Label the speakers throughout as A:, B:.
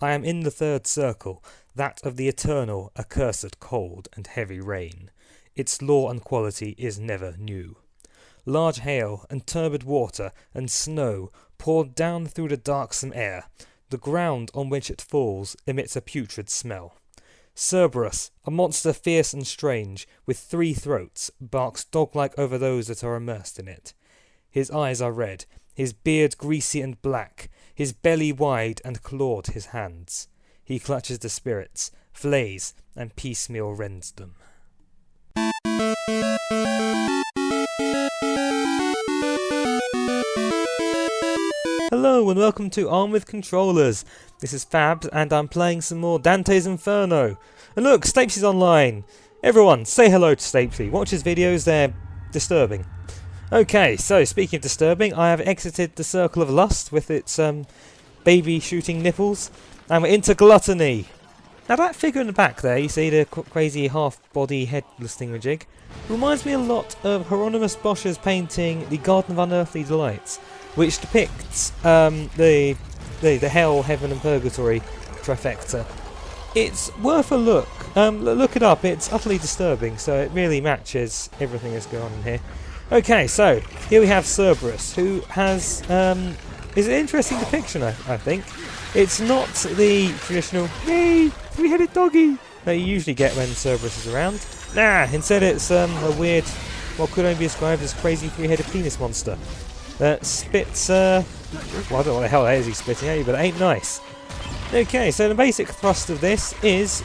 A: I am in the third circle, that of the eternal, accursed cold and heavy rain. Its law and quality is never new. Large hail and turbid water and snow pour down through the darksome air. The ground on which it falls emits a putrid smell. Cerberus, a monster fierce and strange, with 3 throats, barks dog-like over those that are immersed in it. His eyes are red, his beard greasy and black, his belly wide and clawed his hands. He clutches the spirits, flays, and piecemeal rends them. Hello and welcome to Armed with Controllers. This is Fabs and I'm playing some more Dante's Inferno. And look, Stapesy's online. Everyone, say hello to Stapesy. Watch his videos, they're disturbing. Okay, so speaking of disturbing, I have exited the circle of lust with its baby shooting nipples. And we're into Gluttony. Now that figure in the back there, you see the crazy half-body headless thingamajig, reminds me a lot of Hieronymus Bosch's painting The Garden of Unearthly Delights, which depicts the hell, heaven and purgatory trifecta. It's worth a look. Look it up, it's utterly disturbing, so it really matches everything that's going on in here. Okay, so here we have Cerberus, who has is an interesting depiction, I think. It's not the traditional "yay, 3-headed doggy" that you usually get when Cerberus is around. Nah, instead it's a weird, what could only be described as crazy 3-headed penis monster that spits, well, I don't know what the hell that is he's spitting at you, but it ain't nice. Okay, so the basic thrust of this is,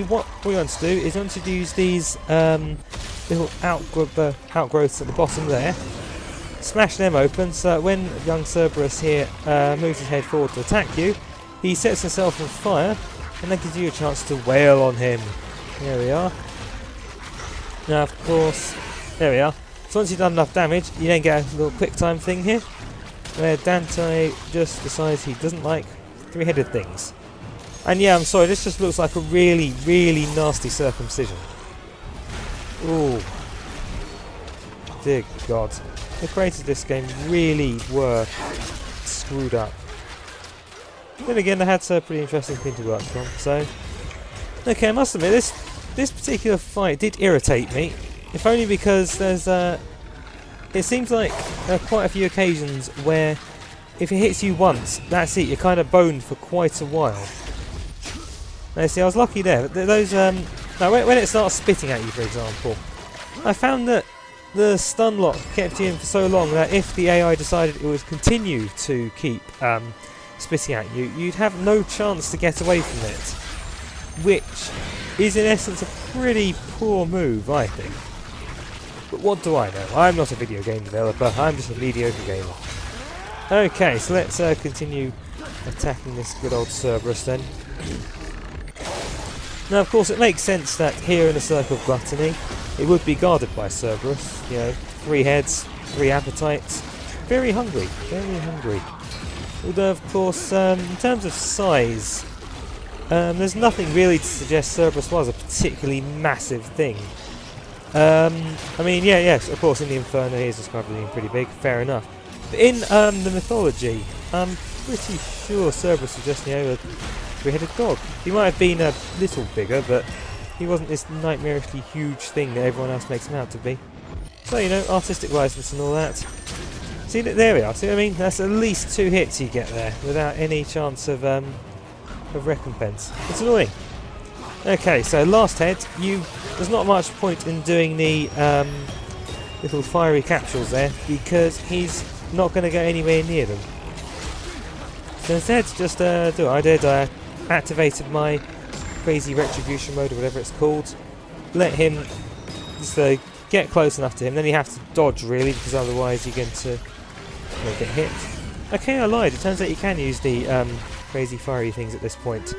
A: what we want to do is want to use these little outgrowths at the bottom there, smash them open so that when young Cerberus here moves his head forward to attack you, he sets himself on fire and that gives you a chance to wail on him. There we are. Now of course, there we are. So once you've done enough damage, you then get a little quick time thing here, where Dante just decides he doesn't like 3-headed things. And yeah, I'm sorry, this just looks like a really, really nasty circumcision. Ooh. Dear God. The creators of this game really were screwed up. Then again, they had a pretty interesting thing to work from, so... Okay, I must admit, this particular fight did irritate me. If only because there's it seems like quite a few occasions where if it hits you once, that's it, you're kind of boned for quite a while. Now see, I was lucky there. Those now when it starts spitting at you, for example, I found that the stun lock kept you in for so long that if the AI decided it would continue to keep spitting at you, you'd have no chance to get away from it, which is in essence a pretty poor move, I think. But what do I know? I'm not a video game developer, I'm just a mediocre gamer. Okay, so let's continue attacking this good old Cerberus then. Now of course it makes sense that here in the circle of Gluttony, it would be guarded by Cerberus. You know, 3 heads, 3 appetites, very hungry, very hungry. Although of course, in terms of size, there's nothing really to suggest Cerberus was a particularly massive thing. I mean, yes, of course in the Inferno he is described as being pretty big, fair enough. But in the mythology, I'm pretty sure Cerberus was just, a 3-headed dog. He might have been a little bigger, but he wasn't this nightmarishly huge thing that everyone else makes him out to be. So, artistic license and all that. See, there we are. See what I mean? That's at least 2 hits you get there, without any chance of recompense. It's annoying. Okay, so last head, there's not much point in doing the little fiery capsules there, because he's not going to go anywhere near them. So instead, just do what I did. I activated my crazy retribution mode, or whatever it's called. Let him just get close enough to him. Then you have to dodge, really, because otherwise you're going to get hit. Okay, I lied. It turns out you can use the crazy fiery things at this point.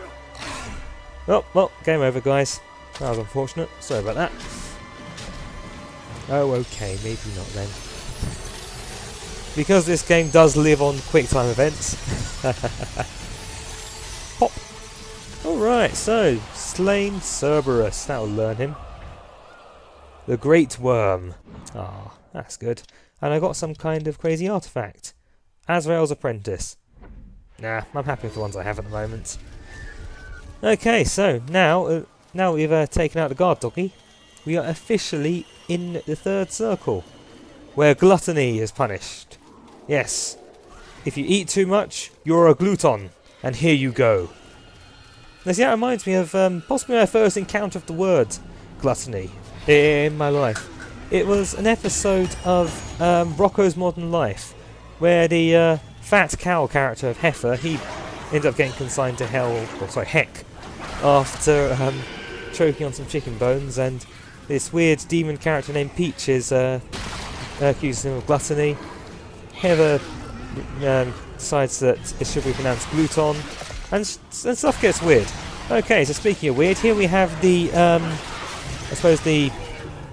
A: Oh, well, game over, guys. That was unfortunate. Sorry about that. Oh, okay, maybe not then. Because this game does live on quick-time events. Pop! Alright, so, slain Cerberus. That'll learn him. The Great Worm. Ah, that's good. And I got some kind of crazy artifact. Azrael's Apprentice. Nah, I'm happy with the ones I have at the moment. Okay, so now we've taken out the guard doggy, we are officially in the third circle, where gluttony is punished. Yes, if you eat too much, you're a glutton, and here you go. Now see, that reminds me of possibly my first encounter of the word gluttony in my life. It was an episode of Rocko's Modern Life, where the fat cow character of Heifer, he ended up getting consigned to heck, after choking on some chicken bones, and this weird demon character named Peach is accusing him of gluttony. Heather decides that it should be pronounced gluton, and stuff gets weird. Okay, so speaking of weird, here we have the, I suppose the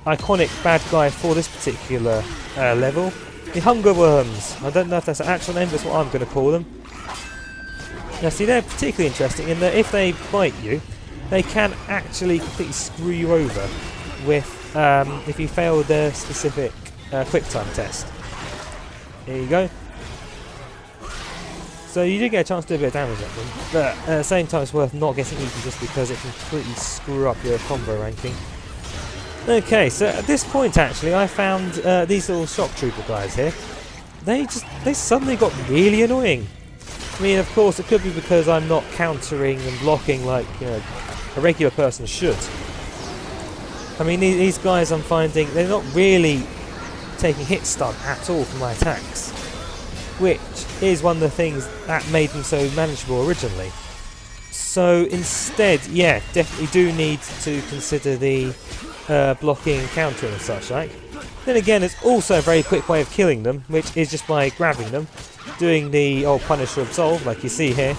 A: iconic bad guy for this particular level, the Hunger Worms. I don't know if that's an actual name, but that's what I'm going to call them. Now see, they're particularly interesting in that if they bite you, they can actually completely screw you over with, if you fail their specific quick time test. There you go. So you do get a chance to do a bit of damage at them, but at the same time it's worth not getting eaten just because it can completely screw up your combo ranking. Okay, so at this point actually I found these little shock trooper guys here. They suddenly got really annoying. I mean, of course it could be because I'm not countering and blocking like, you know, a regular person should. I mean, these guys I'm finding, they're not really taking hit stun at all from my attacks, which is one of the things that made them so manageable originally. So instead, yeah, definitely do need to consider the blocking and countering and such like. Then again, it's also a very quick way of killing them, which is just by grabbing them, doing the old Punisher Absolve like you see here,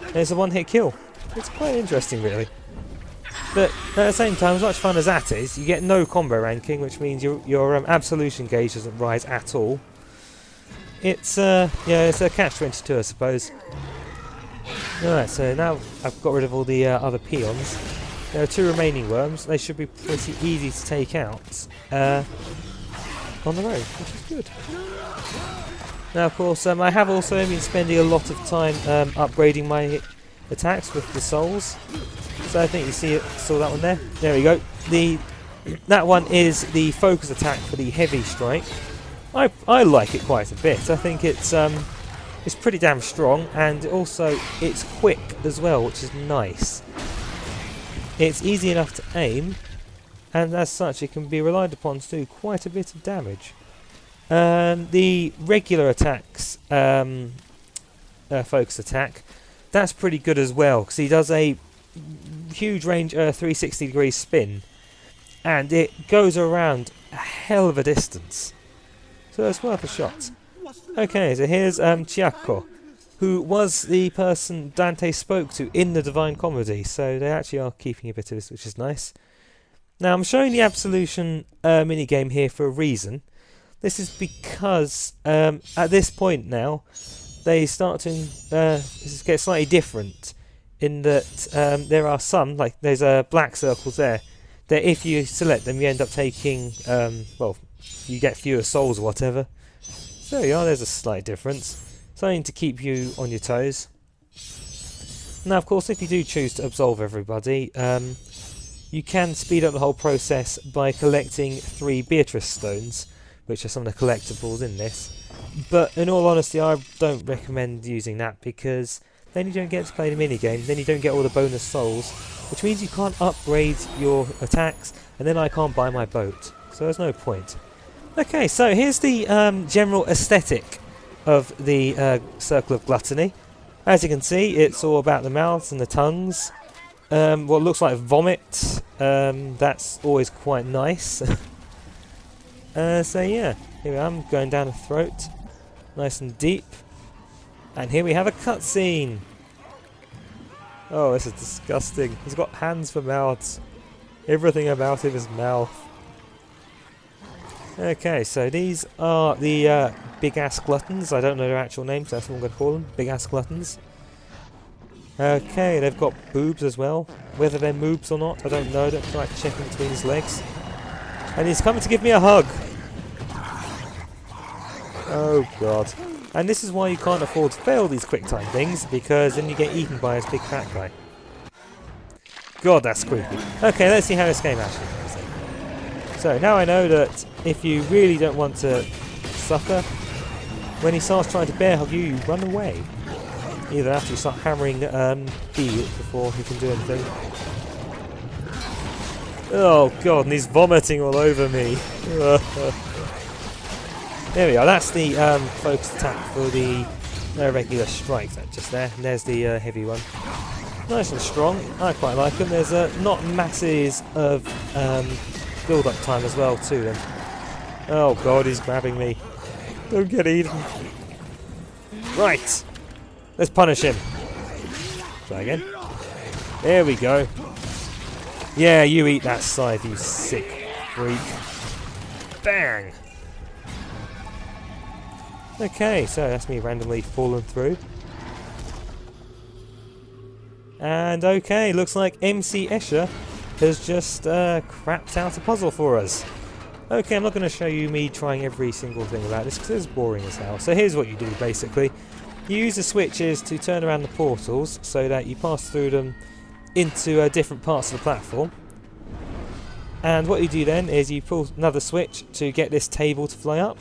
A: and it's a one-hit kill. It's quite interesting really. But at the same time, as much fun as that is, you get no combo ranking, which means your absolution gauge doesn't rise at all. It's yeah, it's a catch-22 I suppose. Alright, so now I've got rid of all the other peons. There are 2 remaining worms. They should be pretty easy to take out on the road, which is good. Now, of course, I have also been spending a lot of time upgrading my attacks with the souls. So I think you saw that one there. There we go. That one is the focus attack for the heavy strike. I like it quite a bit. I think it's pretty damn strong, and also it's quick as well, which is nice. It's easy enough to aim, and as such it can be relied upon to do quite a bit of damage. The regular attacks, focus attack, that's pretty good as well, because he does a huge range 360 degree spin, and it goes around a hell of a distance, so it's worth a shot. Okay, so here's Chiacco, who was the person Dante spoke to in the Divine Comedy, so they actually are keeping a bit of this, which is nice. Now I'm showing the Absolution minigame here for a reason. This is because at this point now they start to get slightly different, in that there are some, like there's black circles there, that if you select them you end up taking, well, you get fewer souls or whatever. So there you are, there's a slight difference. Something to keep you on your toes. Now of course if you do choose to absolve everybody, you can speed up the whole process by collecting 3 Beatrice stones, which are some of the collectibles in this. But in all honesty I don't recommend using that, because then you don't get to play the minigame, then you don't get all the bonus souls, which means you can't upgrade your attacks, and then I can't buy my boat. So there's no point. Okay, so here's the general aesthetic of the Circle of Gluttony. As you can see, it's all about the mouths and the tongues. What looks like vomit, that's always quite nice. So yeah, here I'm going down the throat, nice and deep. And here we have a cutscene. Oh, this is disgusting. He's got hands for mouths. Everything about him is mouth. Okay, so these are the big ass gluttons. I don't know their actual names, so that's what I'm going to call them. Big ass gluttons. Okay, they've got boobs as well. Whether they're moobs or not, I don't know. I don't feel like checking between his legs. And he's coming to give me a hug. Oh god. And this is why you can't afford to fail these quick time things, because then you get eaten by this big fat guy. God, that's creepy. Okay, let's see how this game actually goes then. So now I know that if you really don't want to suffer, when he starts trying to bear hug you, you run away. Either after you start hammering B before he can do anything. Oh god, and he's vomiting all over me. There we are, that's the focus attack for the regular strike, that just there. And there's the heavy one. Nice and strong, I quite like them. There's not masses of build-up time as well to them. Oh god, he's grabbing me. Don't get eaten. Right, let's punish him. Try again. There we go. Yeah, you eat that scythe, you sick freak. Bang! Okay, so that's me randomly falling through. And okay, looks like MC Escher has just crapped out a puzzle for us. Okay, I'm not going to show you me trying every single thing about this because it's boring as hell. So here's what you do basically. You use the switches to turn around the portals so that you pass through them into different parts of the platform. And what you do then is you pull another switch to get this table to fly up.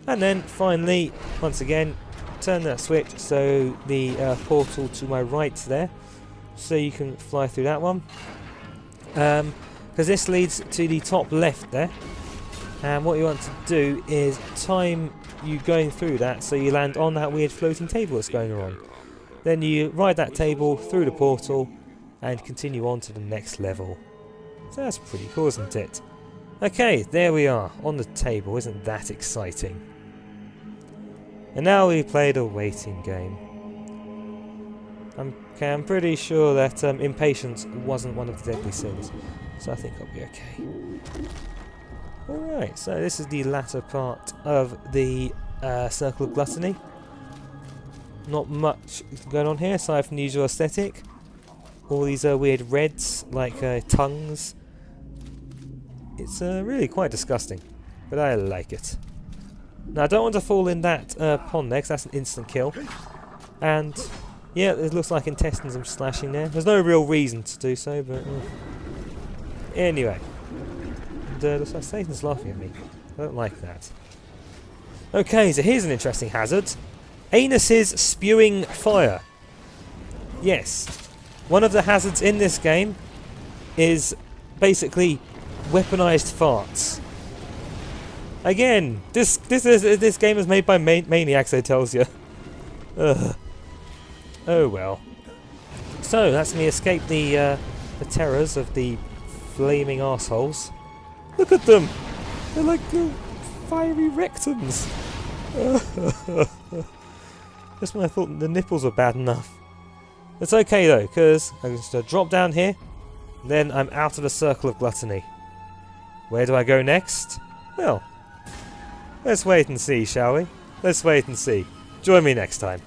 A: And then finally, once again, turn that switch so the portal to my right there, so you can fly through that one. Because this leads to the top left there. And what you want to do is time you going through that so you land on that weird floating table that's going on. Then you ride that table through the portal and continue on to the next level. So that's pretty cool, isn't it? Okay, there we are, on the table. Isn't that exciting? And now we play the waiting game. I'm pretty sure that impatience wasn't one of the deadly sins, so I think I'll be okay. Alright, so this is the latter part of the Circle of Gluttony. Not much going on here aside from the usual aesthetic. All these weird reds, like tongues. It's really quite disgusting, but I like it. Now I don't want to fall in that pond there, because that's an instant kill. And yeah, it looks like intestines I'm slashing there. There's no real reason to do so, but anyway. And looks like Satan's laughing at me. I don't like that. Okay, so here's an interesting hazard. Anuses spewing fire. Yes, one of the hazards in this game is basically weaponized farts. Again, this game is made by maniacs, it tells you. Ugh. Oh well. So that's me escape the terrors of the flaming arseholes. Look at them! They're like little fiery rectums. Just when I thought the nipples were bad enough. It's okay though, because I'm just going to drop down here, then I'm out of the Circle of Gluttony. Where do I go next? Well, let's wait and see, shall we? Let's wait and see. Join me next time.